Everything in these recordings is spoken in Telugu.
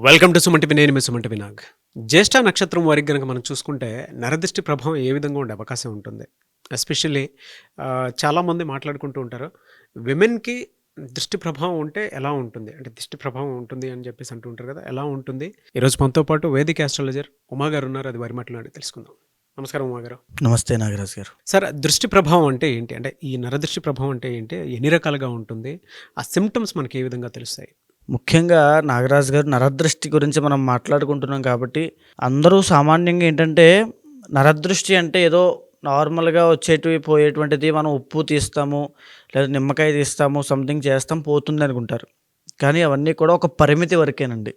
Welcome to సుమంటివి. నేను మీ సుమంటివి నాగ్. జ్యేష్ఠ నక్షత్రం వారికి గనక మనం చూసుకుంటే నరదిష్టి ప్రభావం ఏ విధంగా ఉండే అవకాశం ఉంటుంది. ఎస్పెషల్లీ చాలామంది మాట్లాడుకుంటూ ఉంటారు, విమెన్కి దృష్టి ప్రభావం ఉంటే ఎలా ఉంటుంది, అంటే దృష్టి ప్రభావం ఉంటుంది అని చెప్పేసి అంటూ ఉంటారు కదా, ఎలా ఉంటుంది. ఈరోజు మనతో పాటు వేదిక ఆస్ట్రాలజర్ ఉమా గారు ఉన్నారు. అది వారి మాట్లాడి తెలుసుకుందాం. నమస్కారం ఉమా గారు. నమస్తే నాగరాజ్ గారు. సార్, దృష్టి ప్రభావం అంటే ఏంటి, అంటే ఈ నరదృష్టి ప్రభావం అంటే ఏంటి, ఎన్ని రకాలుగా ఉంటుంది, ఆ సిమ్టమ్స్ మనకి ఏ విధంగా తెలుస్తాయి? ముఖ్యంగా నాగరాజు గారు, నరదృష్టి గురించి మనం మాట్లాడుకుంటున్నాం కాబట్టి అందరూ సామాన్యంగా ఏంటంటే నరదృష్టి అంటే ఏదో నార్మల్గా వచ్చేటివి పోయేటువంటిది, మనం ఉప్పు తీస్తాము లేదా నిమ్మకాయ తీస్తాము, సంథింగ్ చేస్తాం, పోతుంది అనుకుంటారు. కానీ అవన్నీ కూడా ఒక పరిమితి వరకేనండి.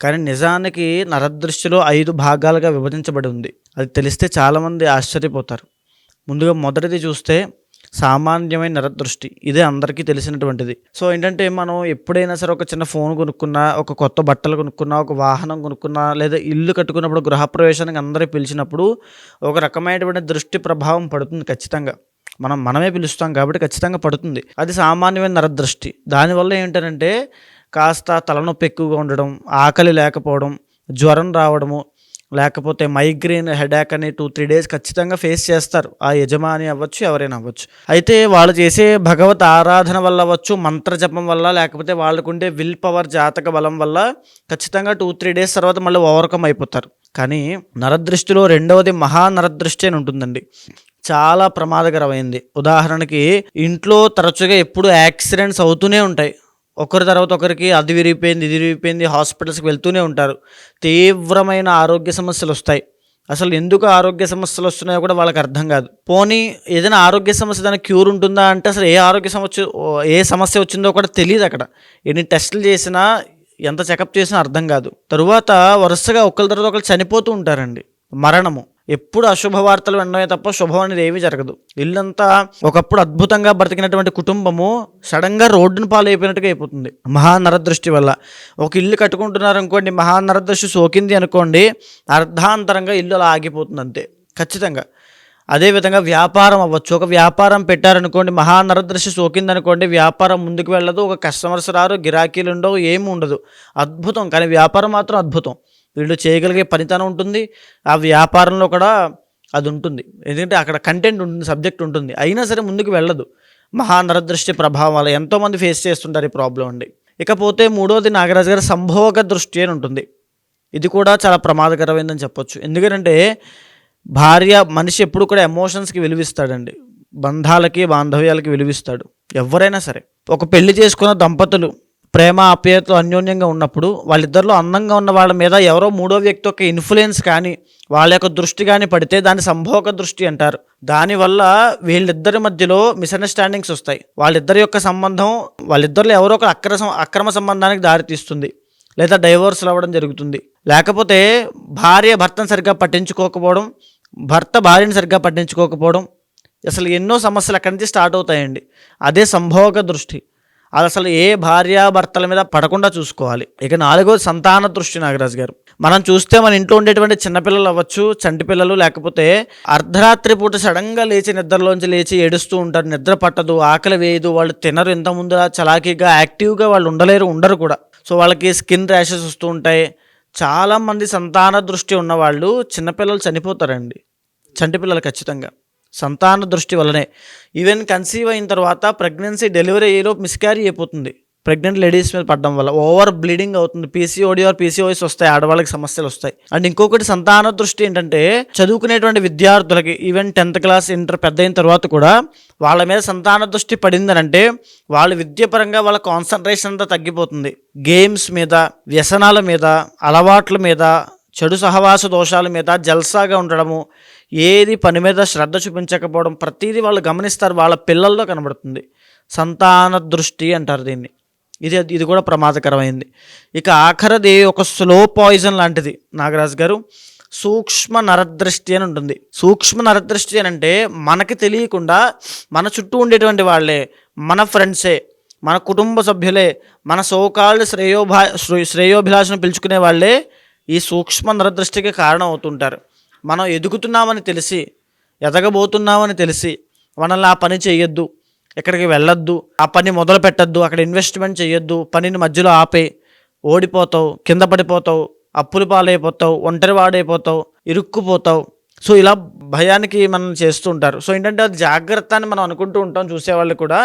కానీ నిజానికి నరదృష్టిలో 5 భాగాలుగా విభజించబడి ఉంది. అది తెలిస్తే చాలామంది ఆశ్చర్యపోతారు. ముందుగా మొదటిది చూస్తే సామాన్యమైన నరదృష్టి. ఇదే అందరికీ తెలిసినటువంటిది. సో ఏంటంటే మనం ఎప్పుడైనా సరే ఒక చిన్న ఫోన్ కొనుక్కున్నా, ఒక కొత్త బట్టలు కొనుక్కున్నా, ఒక వాహనం కొనుక్కున్నా, లేదా ఇల్లు కట్టుకున్నప్పుడు, గృహప్రవేశానికి అందరూ పిలిచినప్పుడు ఒక రకమైనటువంటి దృష్టి ప్రభావం పడుతుంది ఖచ్చితంగా. మనమే పిలుస్తాం కాబట్టి ఖచ్చితంగా పడుతుంది. అది సామాన్యమైన నరదృష్టి. దానివల్ల ఏంటంటే కాస్త తలనొప్పి ఎక్కువగా ఉండడం, ఆకలి లేకపోవడం, జ్వరం రావడము, లేకపోతే మైగ్రేన్, హెడేక్ అని 2-3 డేస్ ఖచ్చితంగా ఫేస్ చేస్తారు. ఆ యజమాని అవ్వచ్చు, ఎవరైనా అవ్వచ్చు. అయితే వాళ్ళు చేసే భగవత్ ఆరాధన వల్ల అవ్వచ్చు, మంత్రజపం వల్ల, లేకపోతే వాళ్ళకుండే విల్ పవర్, జాతక బలం వల్ల ఖచ్చితంగా 2-3 డేస్ తర్వాత మళ్ళీ ఓవర్కమ్ అయిపోతారు. కానీ నరదృష్టిలో రెండవది మహానరదృష్టి అని ఉంటుందండి. చాలా ప్రమాదకరమైంది. ఉదాహరణకి ఇంట్లో తరచుగా ఎప్పుడు యాక్సిడెంట్స్ అవుతూనే ఉంటాయి. ఒకరి తర్వాత ఒకరికి అది విరిగిపోయింది, ఇది విరిగిపోయింది, హాస్పిటల్స్కి వెళ్తూనే ఉంటారు. తీవ్రమైన ఆరోగ్య సమస్యలు వస్తాయి. అసలు ఎందుకు ఆరోగ్య సమస్యలు వస్తున్నాయో కూడా వాళ్ళకి అర్థం కాదు. పోనీ ఏదైనా ఆరోగ్య సమస్య దానికి క్యూర్ ఉంటుందా అంటే అసలు ఏ సమస్య వచ్చిందో కూడా తెలియదు. అక్కడ ఎన్ని టెస్టులు చేసినా, ఎంత చెకప్ చేసినా అర్థం కాదు. తరువాత వరుసగా ఒకరి తర్వాత ఒకరు చనిపోతూ ఉంటారండి. మరణము ఎప్పుడు అశుభవార్తలు వినడమే తప్ప శుభం అనేది ఏమీ జరగదు. ఇల్లంతా ఒకప్పుడు అద్భుతంగా బ్రతికినటువంటి కుటుంబము సడన్గా రోడ్డును పాలైపోయినట్టుగా అయిపోతుంది మహానరదృష్టి వల్ల. ఒక ఇల్లు కట్టుకుంటున్నారు అనుకోండి, మహానరదృష్టి సోకింది అనుకోండి, అర్ధాంతరంగా ఇల్లు అలా ఆగిపోతుంది అంతే ఖచ్చితంగా. అదేవిధంగా వ్యాపారం అవ్వచ్చు. ఒక వ్యాపారం పెట్టారనుకోండి, మహానరదృష్టి సోకింది అనుకోండి, వ్యాపారం ముందుకు వెళ్ళదు, ఒక కస్టమర్స్ రారు, గిరాకీలు ఉండవు, ఏమి ఉండదు. అద్భుతం. కానీ వ్యాపారం మాత్రం అద్భుతం. వీళ్ళు చేయగలిగే పనితనం ఉంటుంది, ఆ వ్యాపారంలో కూడా అది ఉంటుంది. ఎందుకంటే అక్కడ కంటెంట్ ఉంటుంది, సబ్జెక్ట్ ఉంటుంది. అయినా సరే ముందుకు వెళ్ళదు. మహానరదృష్టి ప్రభావం వల్ల ఎంతోమంది ఫేస్ చేస్తుంటారు ఈ ప్రాబ్లం అండి. ఇకపోతే మూడవది నాగరాజు గారు సంభోగ దృష్టి అని ఉంటుంది. ఇది కూడా చాలా ప్రమాదకరమైందని చెప్పొచ్చు. ఎందుకంటే మనిషి ఎప్పుడు కూడా ఎమోషన్స్కి విలువిస్తాడండి. బంధాలకి, బాంధవ్యాలకి విలువిస్తాడు ఎవరైనా సరే. ఒక పెళ్లి చేసుకున్న దంపతులు ప్రేమ ఆప్యాయతలు అన్యోన్యంగా ఉన్నప్పుడు వాళ్ళిద్దరిలో అందంగా ఉన్న వాళ్ళ మీద ఎవరో మూడో వ్యక్తి యొక్క ఇన్ఫ్లుయెన్స్ కానీ, వాళ్ళ యొక్క దృష్టి కానీ పడితే దాన్ని సంభోగ దృష్టి అంటారు. దానివల్ల వీళ్ళిద్దరి మధ్యలో మిస్అండర్స్టాండింగ్స్ వస్తాయి. వాళ్ళిద్దరి యొక్క సంబంధం, వాళ్ళిద్దరిలో ఎవరో ఒక అక్రమ సంబంధానికి దారితీస్తుంది, లేదా డైవోర్స్లు అవ్వడం జరుగుతుంది. లేకపోతే భార్య భర్తను సరిగ్గా పట్టించుకోకపోవడం, భర్త భార్యను సరిగ్గా పట్టించుకోకపోవడం, అసలు ఎన్నో సమస్యలు అక్కడి నుంచి స్టార్ట్ అవుతాయండి. అదే సంభోగ దృష్టి. అది అసలు ఏ భార్యాభర్తల మీద పడకుండా చూసుకోవాలి. ఇక 4వది సంతాన దృష్టి నాగరాజు గారు. మనం చూస్తే మన ఇంట్లో ఉండేటువంటి చిన్నపిల్లలు అవ్వచ్చు, చంటి పిల్లలు, లేకపోతే అర్ధరాత్రి పూట సడన్గా లేచి నిద్రలోంచి లేచి ఏడుస్తూ ఉంటారు. నిద్ర పట్టదు, ఆకలి వేయదు, వాళ్ళు తినరు, ఇంత ముందు చలాకీగా యాక్టివ్గా వాళ్ళు ఉండరు కూడా. సో వాళ్ళకి స్కిన్ ర్యాషెస్ వస్తూ ఉంటాయి. చాలామంది సంతాన దృష్టి ఉన్నవాళ్ళు చిన్నపిల్లలు చనిపోతారండి, చంటి పిల్లలు ఖచ్చితంగా సంతాన దృష్టి వల్లనే. ఈవెన్ కన్సీవ్ అయిన తర్వాత ప్రెగ్నెన్సీ డెలివరీ అయ్యేలోపు మిస్క్యారీ అయిపోతుంది ప్రెగ్నెంట్ లేడీస్ మీద పడడం వల్ల. ఓవర్ బ్లీడింగ్ అవుతుంది, పీసీఓడి ఆర్ పీసీఓఎస్ వస్తాయి, ఆడవాళ్ళకి సమస్యలు వస్తాయి. అండ్ ఇంకొకటి సంతాన దృష్టి ఏంటంటే చదువుకునేటువంటి విద్యార్థులకి ఈవెన్ 10th క్లాస్, ఇంటర్ పెద్ద అయిన తర్వాత కూడా వాళ్ళ మీద సంతాన దృష్టి పడిందనంటే వాళ్ళ విద్యాపరంగా వాళ్ళ కాన్సన్ట్రేషన్ అంతా తగ్గిపోతుంది. గేమ్స్ మీద, వ్యసనాల మీద, అలవాట్ల మీద, చెడు సహవాస దోషాల మీద, జల్సాగా ఉండడము, ఏది పని మీద శ్రద్ధ చూపించకపోవడం, ప్రతిదీ వాళ్ళు గమనిస్తారు, వాళ్ళ పిల్లల్లో కనబడుతుంది. సంతాన దృష్టి అంటారు దీన్ని. ఇది కూడా ప్రమాదకరమైంది. ఇక ఆఖరిది ఒక స్లో పాయిజన్ లాంటిది నాగరాజు గారు, సూక్ష్మ నరదృష్టి అని ఉంటుంది. సూక్ష్మ నరదృష్టి అని అంటే మనకి తెలియకుండా మన చుట్టూ ఉండేటువంటి వాళ్ళే, మన ఫ్రెండ్సే, మన కుటుంబ సభ్యులే, మన సోకాల్డ్ శ్రేయోభిలాషను పిలుచుకునే వాళ్ళే ఈ సూక్ష్మ నరదృష్టికి కారణం అవుతుంటారు. మనం ఎదుగుతున్నామని తెలిసి, ఎదగబోతున్నామని తెలిసి మనల్ని ఆ పని చేయొద్దు, ఎక్కడికి వెళ్ళొద్దు, ఆ పని మొదలు పెట్టద్దు, అక్కడ ఇన్వెస్ట్మెంట్ చేయొద్దు, పనిని మధ్యలో ఆపే, ఓడిపోతావు, కింద పడిపోతావు, అప్పుల పాలైపోతావు, ఒంటరి వాడైపోతావు, ఇరుక్కుపోతావు. సో ఇలా భయానికి మనం చేస్తూ ఉంటారు. సో ఏంటంటే అది జాగ్రత్త అని మనం అనుకుంటూ ఉంటాం చూసేవాళ్ళు కూడా.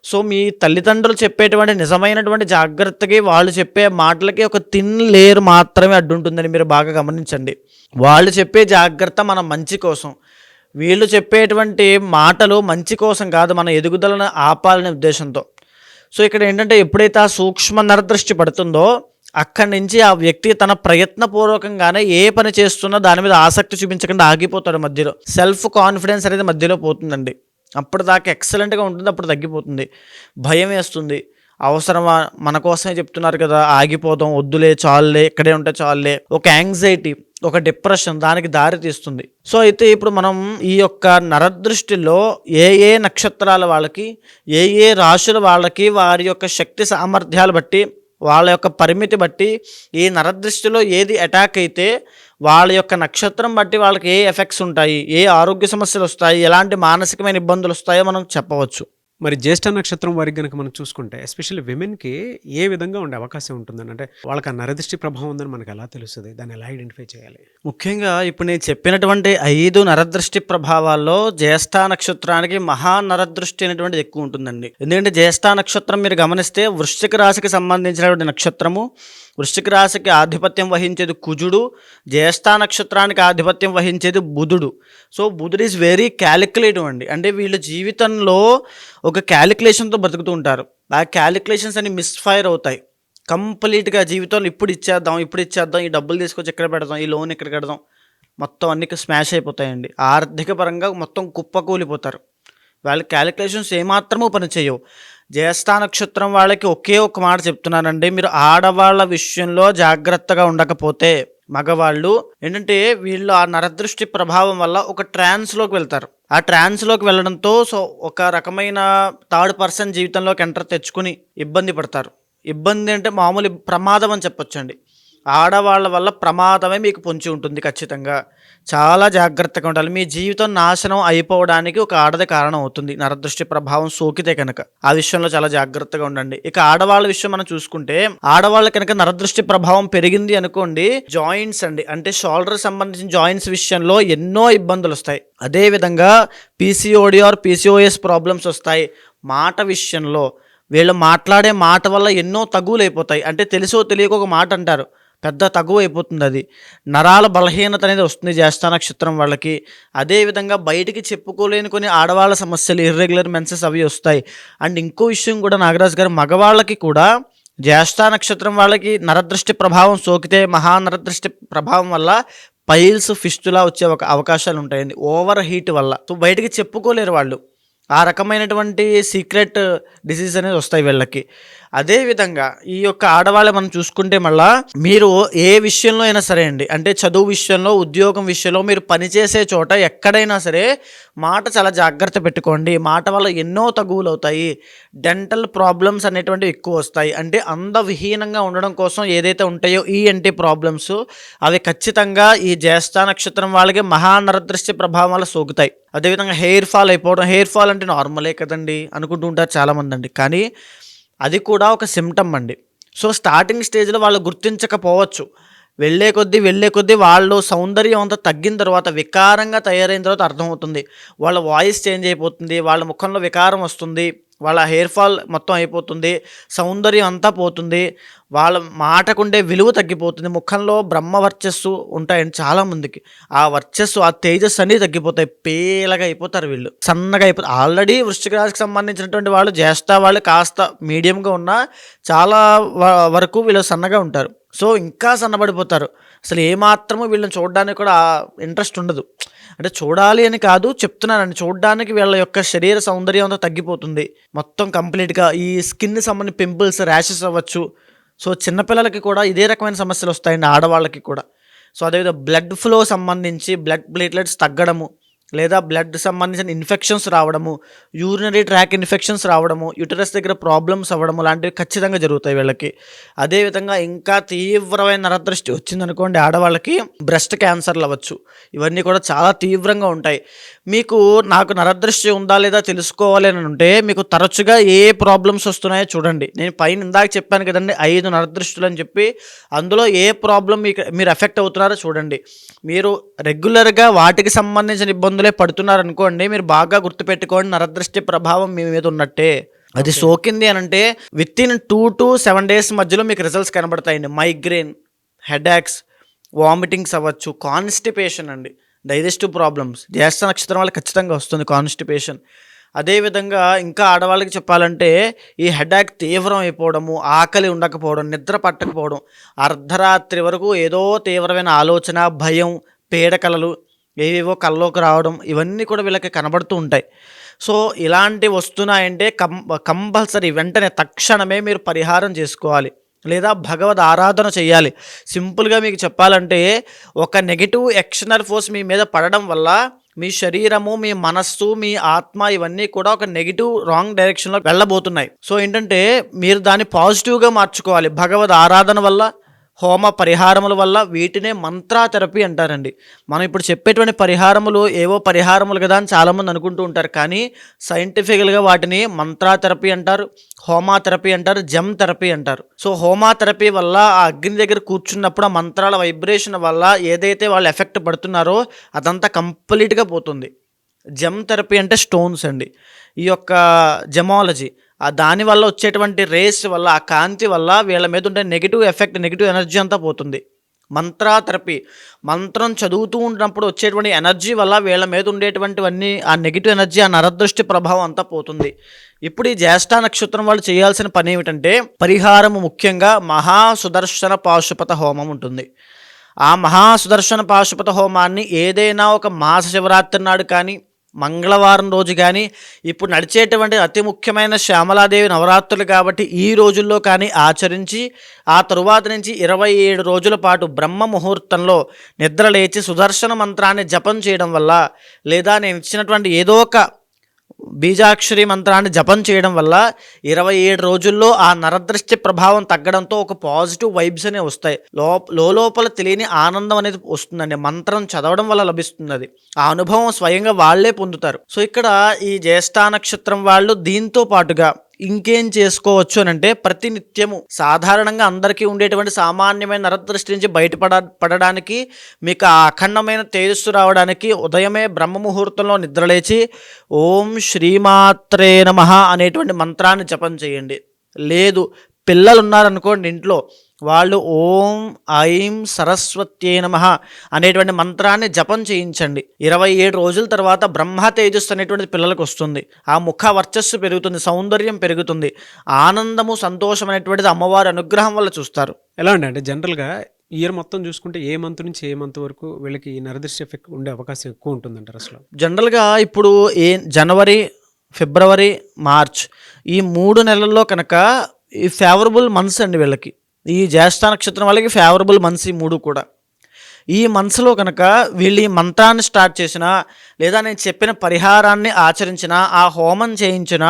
సో మీ తల్లిదండ్రులు చెప్పేటువంటి నిజమైనటువంటి జాగ్రత్తకి, వాళ్ళు చెప్పే మాటలకి ఒక థిన్ లేయర్ మాత్రమే అడ్డుంటుందని మీరు బాగా గమనించండి. వాళ్ళు చెప్పే జాగ్రత్త మన మంచి కోసం, వీళ్ళు చెప్పేటువంటి మాటలు మంచి కోసం కాదు, మన ఎదుగుదలను ఆపాలనే ఉద్దేశంతో. సో ఇక్కడ ఏంటంటే ఎప్పుడైతే ఆ సూక్ష్మ నరదృష్టి పడుతుందో అక్కడి నుంచి ఆ వ్యక్తి తన ప్రయత్నపూర్వకంగానే ఏ పని చేస్తున్నా దాని మీద ఆసక్తి చూపించకుండా ఆగిపోతాడు మధ్యలో. సెల్ఫ్ కాన్ఫిడెన్స్ అనేది మధ్యలో పోతుందండి. అప్పుడు దాకా ఎక్సలెంట్గా ఉంటుంది, అప్పుడు తగ్గిపోతుంది. భయం వేస్తుంది, అవసరమా, మన కోసమే చెప్తున్నారు కదా, ఆగిపోదాం, వద్దులే, చాలులే, ఇక్కడే ఉంటే చాలులే. ఒక యాంగ్జైటీ, ఒక డిప్రెషన్ దానికి దారి తీస్తుంది. సో అయితే ఇప్పుడు మనం ఈ యొక్క నరదృష్టిలో ఏ ఏ నక్షత్రాల వాళ్ళకి, ఏ ఏ రాశుల వాళ్ళకి వారి యొక్క శక్తి సామర్థ్యాలు బట్టి, వాళ్ళ యొక్క పరిమితి బట్టి, ఈ నరదృష్టిలో ఏది అటాక్ అయితే వాళ్ళ యొక్క నక్షత్రం బట్టి వాళ్ళకి ఏ ఎఫెక్ట్స్ ఉంటాయి, ఏ ఆరోగ్య సమస్యలు వస్తాయి, ఎలాంటి మానసికమైన ఇబ్బందులు వస్తాయో మనం చెప్పవచ్చు. మరి జ్యేష్ఠ నక్షత్రం వారికి గనక మనం చూసుకుంటే ఎస్పెషల్లీ విమెన్‌కి ఏ విధంగా ఉండే అవకాశం ఉంటుందని? అంటే వాళ్ళకి ఆ నరదిష్టి ప్రభావం ఉందని మనకు ఎలా తెలుస్తది? దాన్ని ఎలా ఐడెంటిఫై చేయాలి? ముఖ్యంగా ఇప్పుడు నేను చెప్పినటువంటి 5 నరదృష్టి ప్రభావాల్లో జ్యేష్ఠ నక్షత్రానికి మహా నరదృష్టి అనేటువంటిది ఎక్కువ ఉంటుందండి. ఎందుకంటే జ్యేష్ఠ నక్షత్రం మీరు గమనిస్తే వృశ్చిక రాశికి సంబంధించినటువంటి నక్షత్రము. వృశ్చిక రాశికి ఆధిపత్యం వహించేది కుజుడు, జ్యేష్ఠ నక్షత్రానికి ఆధిపత్యం వహించేది బుధుడు. సో బుధుడు ఈజ్ వెరీ క్యాలిక్యులేటివ్ అండి. అంటే వీళ్ళ జీవితంలో ఒక క్యాలిక్యులేషన్తో బతుకుతూ ఉంటారు. ఆ క్యాలిక్యులేషన్స్ అన్ని మిస్ఫైర్ అవుతాయి కంప్లీట్గా. జీవితంలో ఇప్పుడు ఇచ్చేద్దాం, ఈ డబ్బులు తీసుకొచ్చి ఎక్కడ పెడదాం, ఈ లోన్ ఎక్కడ కడదాం, మొత్తం అన్ని స్మాష్ అయిపోతాయండి. ఆర్థిక పరంగా మొత్తం కుప్పకూలిపోతారు. వాళ్ళ క్యాలిక్యులేషన్స్ ఏమాత్రమూ పనిచేయవు. జ్యేష్ఠ నక్షత్రం వాళ్ళకి ఒకే ఒక మాట చెప్తున్నానండి, మీరు ఆడవాళ్ళ విషయంలో జాగ్రత్తగా ఉండకపోతే, మగవాళ్ళు ఏంటంటే వీళ్ళు ఆ నరదృష్టి ప్రభావం వల్ల ఒక ట్రాన్స్లోకి వెళ్తారు. ఆ ట్రాన్స్లోకి వెళ్ళడంతో సో ఒక రకమైన థర్డ్ పర్సన్ జీవితంలోకి ఎంటర్ తెచ్చుకుని ఇబ్బంది పడతారు. ఇబ్బంది అంటే మామూలు ప్రమాదం అని చెప్పొచ్చండి. ఆడవాళ్ళ వల్ల ప్రమాదమే మీకు పొంచి ఉంటుంది ఖచ్చితంగా. చాలా జాగ్రత్తగా ఉండాలి. మీ జీవితం నాశనం అయిపోవడానికి ఒక ఆడదే కారణం అవుతుంది నరదృష్టి ప్రభావం సోకితే కనుక. ఆ విషయంలో చాలా జాగ్రత్తగా ఉండండి. ఇక ఆడవాళ్ళ విషయం మనం చూసుకుంటే, ఆడవాళ్ళ కనుక నరదృష్టి ప్రభావం పెరిగింది అనుకోండి, జాయింట్స్ అండి, అంటే షోల్డర్ సంబంధించిన జాయింట్స్ విషయంలో ఎన్నో ఇబ్బందులు వస్తాయి. అదేవిధంగా పీసీఓడి ఆర్ పీసీఓఎస్ ప్రాబ్లమ్స్ వస్తాయి. మాట విషయంలో వీళ్ళు మాట్లాడే మాట వల్ల ఎన్నో తగువులు అయిపోతాయి. అంటే తెలుసో తెలియక ఒక మాట అంటారు, పెద్ద తగువ అయిపోతుంది. అది నరాల బలహీనత అనేది వస్తుంది జ్యేష్ఠ నక్షత్రం వాళ్ళకి. అదేవిధంగా బయటికి చెప్పుకోలేని కొన్ని ఆడవాళ్ళ సమస్యలు, ఇర్రెగ్యులర్ మెన్సెస్ అవి వస్తాయి. అండ్ ఇంకో విషయం కూడా నాగరాజు గారు, మగవాళ్ళకి కూడా జ్యేష్ఠ నక్షత్రం వాళ్ళకి నరదృష్టి ప్రభావం సోకితే, మహానరదృష్టి ప్రభావం వల్ల పైల్స్, ఫిస్టులా వచ్చే ఒక అవకాశాలు ఉంటాయండి ఓవర్ హీట్ వల్ల. సో బయటికి చెప్పుకోలేరు వాళ్ళు. ఆ రకమైనటువంటి సీక్రెట్ డిసీజ్ అనేది వస్తాయి వీళ్ళకి. అదేవిధంగా ఈ యొక్క ఆడవాళ్ళు మనం చూసుకుంటే మళ్ళా మీరు ఏ విషయంలో అయినా సరే అండి, అంటే చదువు విషయంలో, ఉద్యోగం విషయంలో, మీరు పనిచేసే చోట ఎక్కడైనా సరే మాట చాలా జాగ్రత్త పెట్టుకోండి. మాట వల్ల ఎన్నో తగువులు అవుతాయి. డెంటల్ ప్రాబ్లమ్స్ అనేటువంటివి ఎక్కువ వస్తాయి. అంటే అందవిహీనంగా ఉండడం కోసం ఏదైతే ఉంటాయో ఈఎన్టీ ప్రాబ్లమ్స్, అవి ఖచ్చితంగా ఈ జ్యేష్ఠ నక్షత్రం వాళ్ళకి మహానరదృష్టి ప్రభావం వల్ల సోకుతాయి. అదేవిధంగా హెయిర్ ఫాల్ అయిపోవడం, హెయిర్ ఫాల్ అంటే నార్మలే కదండి అనుకుంటూ ఉంటారు చాలామంది అండి, కానీ అది కూడా ఒక సిమ్టమ్ అండి. సో స్టార్టింగ్ స్టేజ్లో వాళ్ళు గుర్తించకపోవచ్చు. వెళ్ళే కొద్దీ వాళ్ళు సౌందర్యం అంతా తగ్గిన తర్వాత, వికారంగా తయారైన తర్వాత అర్థమవుతుంది. వాళ్ళ వాయిస్ చేంజ్ అయిపోతుంది, వాళ్ళ ముఖంలో వికారం వస్తుంది, వాళ్ళ హెయిర్ ఫాల్ మొత్తం అయిపోతుంది, సౌందర్యం అంతా పోతుంది, వాళ్ళ మాటకుండే విలువ తగ్గిపోతుంది, ముఖంలో బ్రహ్మ వర్చస్సు ఉంటాయండి చాలామందికి. ఆ వర్చస్సు, ఆ తేజస్సు అన్నీ తగ్గిపోతాయి, పేలగా అయిపోతారు వీళ్ళు, సన్నగా అయిపోతారు. ఆల్రెడీ వృశ్చిక రాశికి సంబంధించినటువంటి వాళ్ళు, జ్యేష్ఠ వాళ్ళు కాస్త మీడియంగా ఉన్నా చాలా వరకు వీళ్ళు సన్నగా ఉంటారు. సో ఇంకా సన్నబడిపోతారు. అసలు ఏమాత్రము వీళ్ళని చూడడానికి కూడా ఇంట్రెస్ట్ ఉండదు. అంటే చూడాలి అని కాదు చెప్తున్నానండి, చూడడానికి వీళ్ళ యొక్క శరీర సౌందర్యం అంతా తగ్గిపోతుంది మొత్తం కంప్లీట్గా. ఈ స్కిన్ సంబంధించి పింపుల్స్, ర్యాషెస్ అవ్వచ్చు. సో చిన్నపిల్లలకి కూడా ఇదే రకమైన సమస్యలు వస్తాయండి, ఆడవాళ్ళకి కూడా. సో అదేవిధంగా బ్లడ్ ఫ్లో సంబంధించి బ్లడ్ ప్లేట్లెట్స్ తగ్గడము, లేదా బ్లడ్ సంబంధించిన ఇన్ఫెక్షన్స్ రావడము, యూరినరీ ట్రాక్ ఇన్ఫెక్షన్స్ రావడము, యూటరస్ దగ్గర ప్రాబ్లమ్స్ అవ్వడము లాంటివి ఖచ్చితంగా జరుగుతాయి వీళ్ళకి. అదేవిధంగా ఇంకా తీవ్రమైన నరదృష్టి వచ్చిందనుకోండి ఆడవాళ్ళకి, బ్రెస్ట్ క్యాన్సర్లు అవ్వచ్చు. ఇవన్నీ కూడా చాలా తీవ్రంగా ఉంటాయి. మీకు నాకు నరదృష్టి ఉందా లేదా తెలుసుకోవాలి అని ఉంటే మీకు తరచుగా ఏ ప్రాబ్లమ్స్ వస్తున్నాయో చూడండి. నేను పైన ఇందాక చెప్పాను కదండి 5 నరదృష్టులు అని చెప్పి, అందులో ఏ ప్రాబ్లం మీరు ఎఫెక్ట్ అవుతున్నారో చూడండి. మీరు రెగ్యులర్గా వాటికి సంబంధించిన ఇబ్బందులే పడుతున్నారనుకోండి, మీరు బాగా గుర్తుపెట్టుకోండి నరదృష్టి ప్రభావం మీ మీద ఉన్నట్టే. అది సోకింది అని అంటే విత్ ఇన్ 2 to 7 days మధ్యలో మీకు రిజల్ట్స్ కనబడతాయండి. మైగ్రేన్, హెడేక్స్, వామిటింగ్స్ అవ్వచ్చు, కాన్స్టిపేషన్ అండి, డైజెస్టివ్ ప్రాబ్లమ్స్. జ్యేష్ఠ నక్షత్రం వాళ్ళకి ఖచ్చితంగా వస్తుంది కాన్స్టిపేషన్. అదేవిధంగా ఇంకా ఆడవాళ్ళకి చెప్పాలంటే ఈ హెడేక్ తీవ్రం అయిపోవడము, ఆకలి ఉండకపోవడం, నిద్ర పట్టకపోవడం, అర్ధరాత్రి వరకు ఏదో తీవ్రమైన ఆలోచన, భయం, పీడకలలు ఏవేవో కల్లోకి రావడం, ఇవన్నీ కూడా వీళ్ళకి కనబడుతూ ఉంటాయి. సో ఇలాంటివి వస్తున్నాయంటే కంపల్సరీ వెంటనే తక్షణమే మీరు పరిహారం చేసుకోవాలి, లేదా భగవద్ ఆరాధన చేయాలి. సింపుల్గా మీకు చెప్పాలంటే ఒక నెగిటివ్ ఎక్స్టర్నల్ ఫోర్స్ మీ మీద పడడం వల్ల మీ శరీరము, మీ మనస్సు, మీ ఆత్మ ఇవన్నీ కూడా ఒక నెగిటివ్ రాంగ్ డైరెక్షన్లో వెళ్ళబోతున్నాయి. సో ఏంటంటే మీరు దాన్ని పాజిటివ్గా మార్చుకోవాలి. భగవద్ ఆరాధన వల్ల, హోమ పరిహారముల వల్ల, వీటినే మంత్రా థెరపీ అంటారండి. మనం ఇప్పుడు చెప్పేటువంటి పరిహారములు ఏవో పరిహారములు కదా అని చాలామంది అనుకుంటూ ఉంటారు, కానీ సైంటిఫికల్గా వాటిని మంత్రా థెరపీ అంటారు, హోమా థెరపీ అంటారు, జమ్ థెరపీ అంటారు. సో హోమా థెరపీ వల్ల ఆ అగ్ని దగ్గర కూర్చున్నప్పుడు ఆ మంత్రాల వైబ్రేషన్ వల్ల ఏదైతే వాళ్ళు ఎఫెక్ట్ పడుతున్నారో అదంతా కంప్లీట్గా పోతుంది. జమ్ థెరపీ అంటే స్టోన్స్ అండి. ఈ యొక్క జెమాలజీ దానివల్ల వచ్చేటువంటి రేస్ వల్ల, ఆ కాంతి వల్ల వీళ్ళ మీద ఉండే నెగిటివ్ ఎఫెక్ట్, నెగిటివ్ ఎనర్జీ అంతా పోతుంది. మంత్రా థెరపీ, మంత్రం చదువుతూ ఉన్నప్పుడు వచ్చేటువంటి ఎనర్జీ వల్ల వీళ్ళ మీద ఉండేటువంటివన్నీ ఆ నెగిటివ్ ఎనర్జీ, ఆ నరదృష్టి ప్రభావం అంతా పోతుంది. ఇప్పుడు ఈ జ్యేష్ఠ నక్షత్రం వాళ్ళు చేయాల్సిన పని ఏమిటంటే పరిహారము ముఖ్యంగా మహాసుదర్శన పాశుపత హోమం ఉంటుంది. ఆ మహాసుదర్శన పాశుపత హోమాన్ని ఏదైనా ఒక మాస శివరాత్రి నాడు కానీ, మంగళవారం రోజు కానీ, ఇప్పుడు నడిచేటువంటి అతి ముఖ్యమైన శ్యామలాదేవి నవరాత్రులు కాబట్టి ఈ రోజుల్లో కానీ ఆచరించి, ఆ తరువాత నుంచి 27 రోజుల పాటు బ్రహ్మ ముహూర్తంలో నిద్రలేచి సుదర్శన మంత్రాన్ని జపం చేయడం వల్ల, లేదా నేను ఇచ్చినటువంటి ఏదో ఒక బీజాక్షరి మంత్రాన్ని జపం చేయడం వల్ల 27 రోజుల్లో ఆ నరదృష్టి ప్రభావం తగ్గడంతో ఒక పాజిటివ్ వైబ్స్ అనేవి వస్తాయి. లోపల తెలియని ఆనందం అనేది వస్తుందండి. మంత్రం చదవడం వల్ల లభిస్తుంది అది. ఆ అనుభవం స్వయంగా వాళ్ళే పొందుతారు. సో ఇక్కడ ఈ జ్యేష్ఠ నక్షత్రం వాళ్ళు దీంతో పాటుగా ఇంకేం చేసుకోవచ్చు అని అంటే ప్రతినిత్యము సాధారణంగా అందరికీ ఉండేటువంటి సామాన్యమైన నరదృష్టి నుంచి పడడానికి, మీకు ఆ అఖండమైన తేజస్సు రావడానికి ఉదయమే బ్రహ్మ ముహూర్తంలో నిద్రలేచి ఓం శ్రీమాత్రే నమః అనేటువంటి మంత్రాన్ని జపం చేయండి. లేదు పిల్లలు ఉన్నారనుకోండి ఇంట్లో, వాళ్ళు ఓం ఐం సరస్వత్యే నమః అనేటువంటి మంత్రాన్ని జపం చేయించండి. 27 రోజుల తర్వాత బ్రహ్మ తేజస్సు అనేటువంటిది పిల్లలకు వస్తుంది. ఆ ముఖ వర్చస్సు పెరుగుతుంది, సౌందర్యం పెరుగుతుంది, ఆనందము, సంతోషం అనేటువంటిది అమ్మవారి అనుగ్రహం వల్ల చూస్తారు. ఎలా అంటే జనరల్గా ఇయర్ మొత్తం చూసుకుంటే ఏ మంత్ నుంచి ఏ మంత్ వరకు వీళ్ళకి ఈ నరదృష్టి ఎఫెక్ట్ ఉండే అవకాశం ఎక్కువ ఉంటుందంటారు అసలు? జనరల్గా ఇప్పుడు జనవరి, ఫిబ్రవరి, మార్చ్ ఈ 3 నెలల్లో కనుక ఈ ఫేవరబుల్ మంత్స్ అండి వీళ్ళకి. ఈ జ్యేష్ఠ నక్షత్రం వాళ్ళకి ఫేవరబుల్ మంత్స్ ఈ 3 కూడా. ఈ మంత్స్లో కనుక వీళ్ళు ఈ మంత్రాన్ని స్టార్ట్ చేసినా, లేదా నేను చెప్పిన పరిహారాన్ని ఆచరించినా, ఆ హోమం చేయించినా,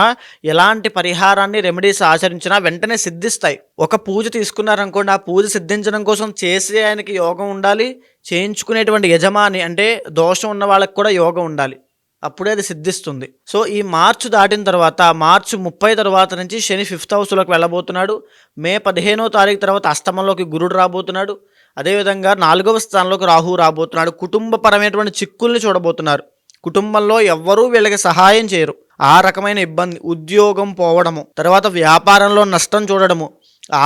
ఎలాంటి పరిహారాన్ని రెమెడీస్ ఆచరించినా వెంటనే సిద్ధిస్తాయి. ఒక పూజ తీసుకున్నారనుకోండి, ఆ పూజ సిద్ధించడం కోసం చేసే ఆయనకి యోగం ఉండాలి, చేయించుకునేటువంటి యజమాని అంటే దోషం ఉన్న వాళ్ళకి కూడా యోగం ఉండాలి, అప్పుడే అది సిద్ధిస్తుంది. సో ఈ మార్చి దాటిన తర్వాత, మార్చి 30 తర్వాత నుంచి శని 5th హౌస్లోకి వెళ్ళబోతున్నాడు. మే 15వ తారీఖు తర్వాత అష్టమంలోకి గురుడు రాబోతున్నాడు. అదేవిధంగా 4వ స్థానంలోకి రాహు రాబోతున్నాడు. కుటుంబపరమైనటువంటి చిక్కుల్ని చూడబోతున్నారు. కుటుంబంలో ఎవ్వరూ వీళ్ళకి సహాయం చేయరు. ఆ రకమైన ఇబ్బంది, ఉద్యోగం పోవడము, తర్వాత వ్యాపారంలో నష్టం చూడడము,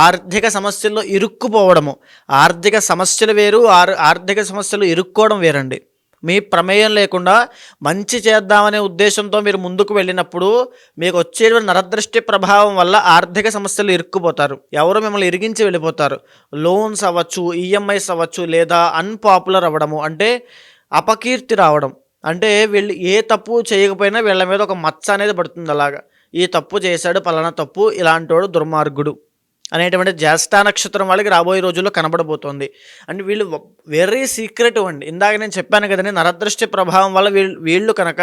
ఆర్థిక సమస్యల్లో ఇరుక్కుపోవడము. ఆర్థిక సమస్యలు వేరు, ఆర్థిక సమస్యలు ఇరుక్కోవడం వేరండి. మీ ప్రమేయం లేకుండా మంచి చేద్దామనే ఉద్దేశంతో మీరు ముందుకు వెళ్ళినప్పుడు మీకు వచ్చేటువంటి నరదృష్టి ప్రభావం వల్ల ఆర్థిక సమస్యలు ఇరుక్కుపోతారు. ఎవరు మిమ్మల్ని ఇరిగించి వెళ్ళిపోతారు. లోన్స్ అవ్వచ్చు, ఈఎంఐస్ అవ్వచ్చు, లేదా అన్పాపులర్ అవ్వడము అంటే అపకీర్తి రావడం. అంటే వీళ్ళు ఏ తప్పు చేయకపోయినా వీళ్ళ మీద ఒక మచ్చ అనేది పడుతుంది. అలాగా ఈ తప్పు చేశాడు, పలానా తప్పు, ఇలాంటోడు దుర్మార్గుడు, అనేటువంటి జ్యేష్ఠ నక్షత్రం వాళ్ళకి రాబోయే రోజుల్లో కనబడబోతోంది. అండ్ వీళ్ళు వెరీ సీక్రెటివ్ అండి. ఇందాక నేను చెప్పాను కదండి, నరదృష్టి ప్రభావం వల్ల వీళ్ళు కనుక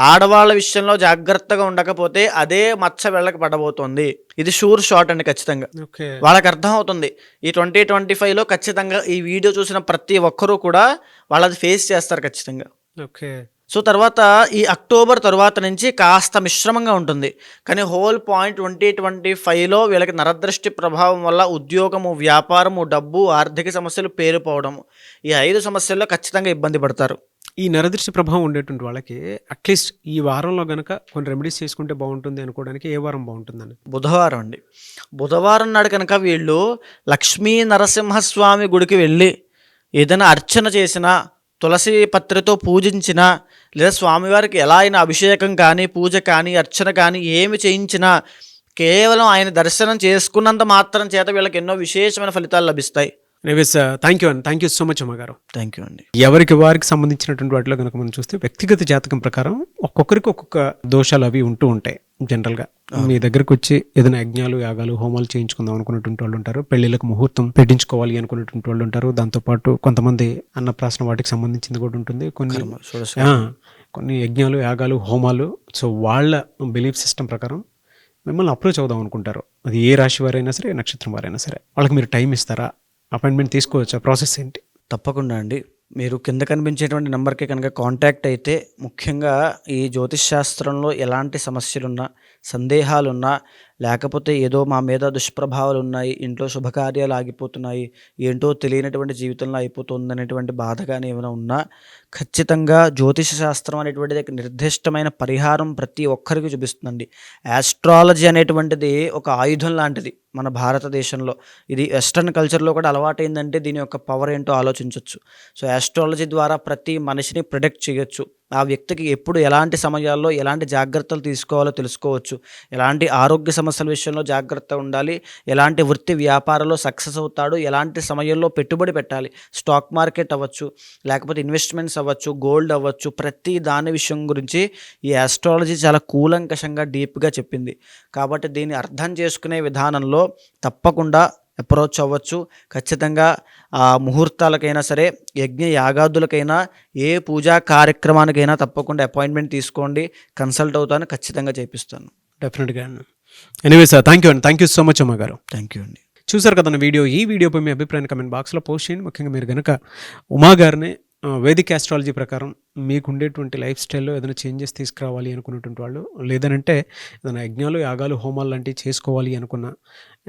ఆడవాళ్ళ విషయంలో జాగ్రత్తగా ఉండకపోతే అదే మచ్చ వీళ్ళకి పడబోతోంది. ఇది షూర్ షాట్ అండి ఖచ్చితంగా. ఓకే. వాళ్ళకి అర్థం అవుతుంది. ఈ 2025లో ఖచ్చితంగా ఈ వీడియో చూసిన ప్రతి ఒక్కరూ కూడా వాళ్ళది ఫేస్ చేస్తారు ఖచ్చితంగా. ఓకే. సో తర్వాత ఈ అక్టోబర్ తర్వాత నుంచి కాస్త మిశ్రమంగా ఉంటుంది. కానీ హోల్ పాయింట్ 2025లో వీళ్ళకి నరదృష్టి ప్రభావం వల్ల ఉద్యోగము, వ్యాపారము, డబ్బు, ఆర్థిక సమస్యలు పేరుపోవడము, ఈ 5 సమస్యల్లో ఖచ్చితంగా ఇబ్బంది పడతారు. ఈ నరదృష్టి ప్రభావం ఉండేటువంటి వాళ్ళకి అట్లీస్ట్ ఈ వారంలో గనక కొన్ని రెమెడీస్ చేసుకుంటే బాగుంటుంది అనుకోవడానికి ఏ వారం బాగుంటుందని? బుధవారం అండి. బుధవారం నాడు కనుక వీళ్ళు లక్ష్మీ నరసింహస్వామి గుడికి వెళ్ళి ఏదైనా అర్చన చేసినా, తులసి పత్రితో పూజించినా, లేదా స్వామివారికి ఎలా అయినా అభిషేకం కానీ, పూజ కానీ, అర్చన కానీ ఏమి చేయించినా కేవలం ఆయన దర్శనం చేసుకున్నంత మాత్రం చేత వీళ్ళకి ఎన్నో విశేషమైన ఫలితాలు లభిస్తాయి. ఎనీవేస్ థ్యాంక్ యూ అండి. థ్యాంక్ యూ సో మచ్ అమ్మగారు. థ్యాంక్ యూ అండి. ఎవరికి వారికి సంబంధించినటువంటి వాటిలో కనుక మనం చూస్తే వ్యక్తిగత జాతకం ప్రకారం ఒక్కొక్కరికి ఒక్కొక్క దోషాలు అవి ఉంటూ ఉంటాయి. జనరల్గా మీ దగ్గరకు వచ్చి ఏదైనా యజ్ఞాలు, యాగాలు, హోమాలు చేయించుకుందాం అనుకున్నటువంటి వాళ్ళు ఉంటారు. పెళ్లిళ్ళకు ముహూర్తం పెట్టించుకోవాలి అనుకున్నటువంటి వాళ్ళు ఉంటారు. దాంతోపాటు కొంతమంది అన్నప్రాసన వాటికి సంబంధించింది కూడా ఉంటుంది. కొన్ని యజ్ఞాలు, యాగాలు, హోమాలు. సో వాళ్ళ బిలీఫ్ సిస్టమ్ ప్రకారం మిమ్మల్ని అప్రోచ్ అవుదాం అనుకుంటారు. అది ఏ రాశి వారైనా సరే, ఏ నక్షత్రం వారైనా సరే. వాళ్ళకి మీరు టైం ఇస్తారా? అపాయింట్మెంట్ తీసుకోవచ్చా? ప్రాసెస్ ఏంటి? తప్పకుండా అండి. మీరు కింద కనిపించేటువంటి నెంబర్కి కనుక కాంటాక్ట్ అయితే, ముఖ్యంగా ఈ జ్యోతిష్ శాస్త్రంలో ఎలాంటి సమస్యలున్నా, సందేహాలున్నా, లేకపోతే ఏదో మా మీద దుష్ప్రభావాలు ఉన్నాయి, ఇంట్లో శుభకార్యాలు ఆగిపోతున్నాయి, ఏంటో తెలియనటువంటి జీవితంలో అయిపోతుంది అనేటువంటి బాధ కానీ ఏమైనా ఉన్నా, ఖచ్చితంగా జ్యోతిష శాస్త్రం అనేటువంటిది నిర్దిష్టమైన పరిహారం ప్రతి ఒక్కరికి చూపిస్తుందండి. యాస్ట్రాలజీ అనేటువంటిది ఒక ఆయుధం లాంటిది మన భారతదేశంలో. ఇది వెస్ట్రన్ కల్చర్లో కూడా అలవాటైందంటే దీని యొక్క పవర్ ఏంటో ఆలోచించవచ్చు. సో యాస్ట్రాలజీ ద్వారా ప్రతి మనిషిని ప్రిడిక్ట్ చేయొచ్చు. ఆ వ్యక్తికి ఎప్పుడు ఎలాంటి సమయాల్లో ఎలాంటి జాగ్రత్తలు తీసుకోవాలో తెలుసుకోవచ్చు. ఎలాంటి ఆరోగ్య సమస్యల విషయంలో జాగ్రత్త ఉండాలి, ఎలాంటి వృత్తి వ్యాపారంలో సక్సెస్ అవుతాడు, ఎలాంటి సమయంలో పెట్టుబడి పెట్టాలి, స్టాక్ మార్కెట్ అవ్వచ్చు, లేకపోతే ఇన్వెస్ట్మెంట్స్ అవ్వచ్చు, గోల్డ్ అవ్వచ్చు, ప్రతి దాని విషయం గురించి ఈ ఆస్ట్రాలజీ చాలా కూలంకషంగా డీప్గా చెప్పింది. కాబట్టి దీన్ని అర్థం చేసుకునే విధానంలో తప్పకుండా అప్రోచ్ అవ్వచ్చు. ఖచ్చితంగా ఆ ముహూర్తాలకైనా సరే, యజ్ఞ యాగాదులకైనా, ఏ పూజా కార్యక్రమానికైనా తప్పకుండా అపాయింట్మెంట్ తీసుకోండి. కన్సల్ట్ అవుతాను, ఖచ్చితంగా చేపిస్తాను. డెఫినెట్గా. ఎనీవేస్ థ్యాంక్ యూ అండి. థ్యాంక్ యూ సో మచ్ అమ్మగారు. థ్యాంక్ యూ అండి. చూసారు కదా వీడియో. ఈ వీడియోపై మీ అభిప్రాయాన్ని కమెంట్ బాక్స్లో పోస్ట్ చేయండి. ముఖ్యంగా మీరు కనుక ఉమా గారిని వేదిక్ ఆస్ట్రాలజీ ప్రకారం మీకు ఉండేటువంటి లైఫ్ స్టైల్లో ఏదైనా చేంజెస్ తీసుకురావాలి అనుకున్నటువంటి వాళ్ళు, లేదనంటే ఏదైనా యజ్ఞాలు, యాగాలు, హోమాలు లాంటివి చేసుకోవాలి అనుకున్నా,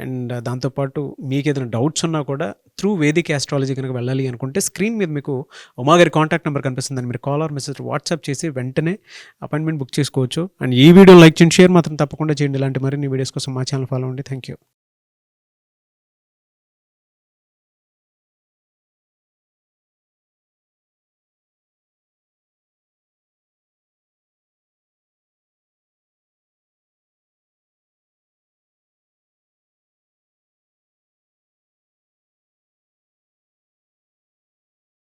అండ్ దాంతోపాటు మీకు ఏదైనా డౌట్స్ ఉన్నా కూడా త్రూ వేదిక్ ఆస్ట్రాలజీ కనుక వెళ్ళాలి అనుకుంటే స్క్రీన్ మీద మీకు ఉమా గారి కాంటాక్ట్ నెంబర్ కనిపిస్తుందని మీరు కాల్ ఆర్ మెసేజ్ వాట్సాప్ చేసి వెంటనే అపాయింట్మెంట్ బుక్ చేసుకోవచ్చు. అండ్ ఈ వీడియో లైక్ చేయండి, షేర్ మాత్రం తప్పకుండా చేయండి. ఇలాంటి మరిన్ని వీడియోస్ కోసం మా ఛానల్ ఫాలో అవ్వండి. Thank you.